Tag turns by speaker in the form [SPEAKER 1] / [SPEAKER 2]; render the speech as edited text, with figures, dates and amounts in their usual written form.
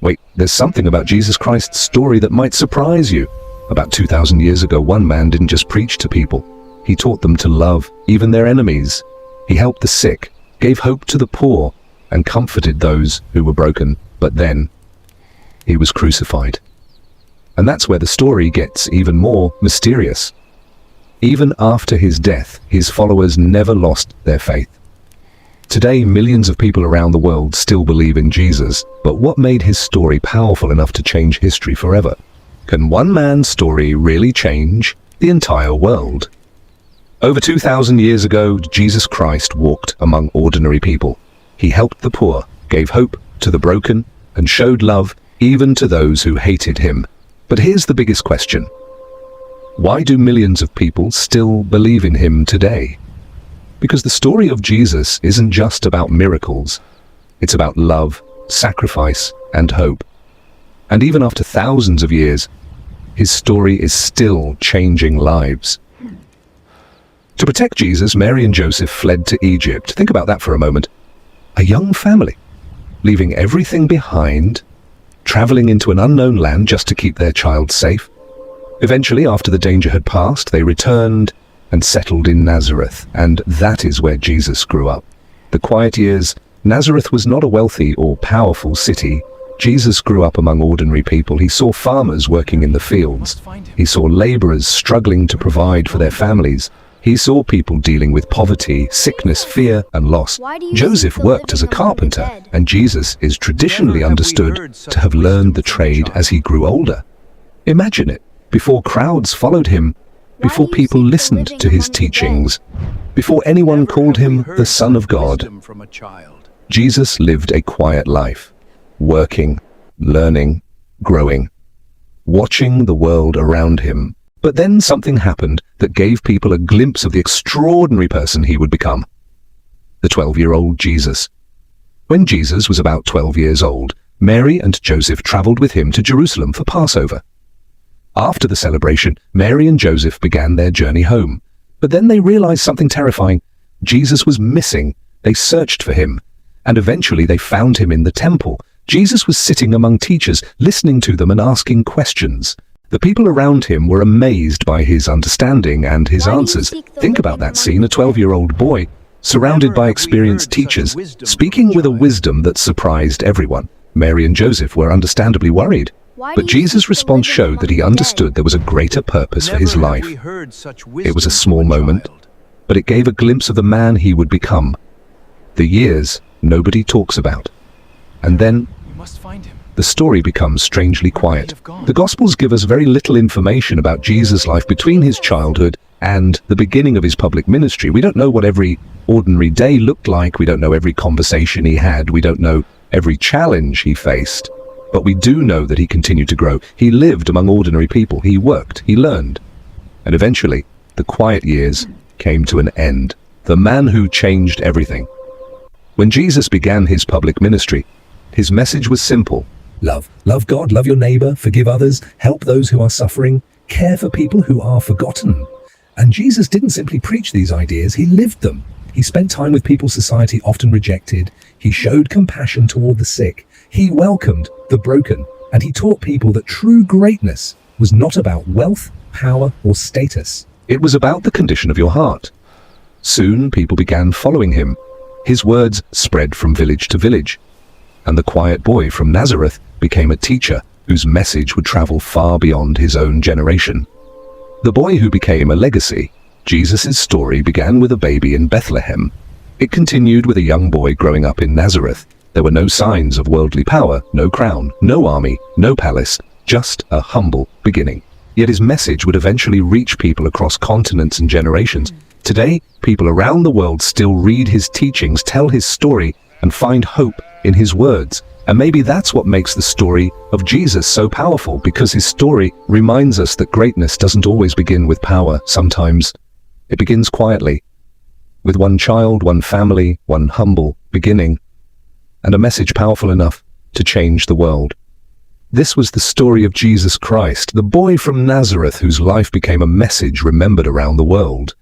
[SPEAKER 1] Wait, there's something about Jesus Christ's story that might surprise you. About 2,000 years ago, one man didn't just preach to people. He taught them to love even their enemies. He helped the sick, gave hope to the poor, and comforted those who were broken. But then, he was crucified. And that's where the story gets even more mysterious. Even after his death, his followers never lost their faith. Today, millions of people around the world still believe in Jesus, but what made his story powerful enough to change history forever? Can one man's story really change the entire world? Over 2,000 years ago, Jesus Christ walked among ordinary people. He helped the poor, gave hope to the broken, and showed love even to those who hated him. But here's the biggest question. Why do millions of people still believe in him today? Because the story of Jesus isn't just about miracles. It's about love, sacrifice, and hope. And even after thousands of years, his story is still changing lives. To protect Jesus, Mary and Joseph fled to Egypt. Think about that for a moment. A young family, leaving everything behind, traveling into an unknown land just to keep their child safe. Eventually, after the danger had passed, they returned and settled in Nazareth, and that is where Jesus grew up. The quiet years, Nazareth was not a wealthy or powerful city. Jesus grew up among ordinary people. He saw farmers working in the fields. He saw laborers struggling to provide for their families. He saw people dealing with poverty, sickness, fear, and loss. Joseph worked as a carpenter, and Jesus is traditionally understood to have learned the trade as he grew older. Imagine it, before crowds followed him, before people listened to his teachings, before anyone called him the Son of God. Jesus lived a quiet life, working, learning, growing, watching the world around him. But then something happened that gave people a glimpse of the extraordinary person he would become. The 12-year-old Jesus. When Jesus was about 12 years old, Mary and Joseph traveled with him to Jerusalem for Passover. After the celebration, Mary and Joseph began their journey home. But then they realized something terrifying. Jesus was missing. They searched for him, and eventually they found him in the temple. Jesus was sitting among teachers, listening to them and asking questions. The people around him were amazed by his understanding and his answers. Think about that scene, a 12-year-old boy, surrounded by experienced teachers, speaking with a wisdom that surprised everyone. Mary and Joseph were understandably worried. But Jesus' response showed that he understood there was a greater purpose for his life. It was a small moment, but it gave a glimpse of the man he would become. The years nobody talks about. And then the story becomes strangely quiet. The Gospels give us very little information about Jesus' life between his childhood and the beginning of his public ministry. We don't know what every ordinary day looked like. We don't know every conversation he had. We don't know every challenge he faced. But we do know that he continued to grow. He lived among ordinary people. He worked. He learned. And eventually, the quiet years came to an end. The man who changed everything. When Jesus began his public ministry, his message was simple. Love. Love God, love your neighbor, forgive others, help those who are suffering, care for people who are forgotten. And Jesus didn't simply preach these ideas, he lived them. He spent time with people society often rejected. He showed compassion toward the sick. He welcomed the broken. And he taught people that true greatness was not about wealth, power, or status. It was about the condition of your heart. Soon people began following him. His words spread from village to village. And the quiet boy from Nazareth became a teacher whose message would travel far beyond his own generation. The boy who became a legacy. Jesus' story began with a baby in Bethlehem. It continued with a young boy growing up in Nazareth. There were no signs of worldly power, no crown, no army, no palace, just a humble beginning. Yet his message would eventually reach people across continents and generations. Today, people around the world still read his teachings, tell his story, and find hope in his words. And maybe that's what makes the story of Jesus so powerful, because his story reminds us that greatness doesn't always begin with power. Sometimes it begins quietly, with one child, one family, one humble beginning, and a message powerful enough to change the world. This was the story of Jesus Christ, the boy from Nazareth whose life became a message remembered around the world.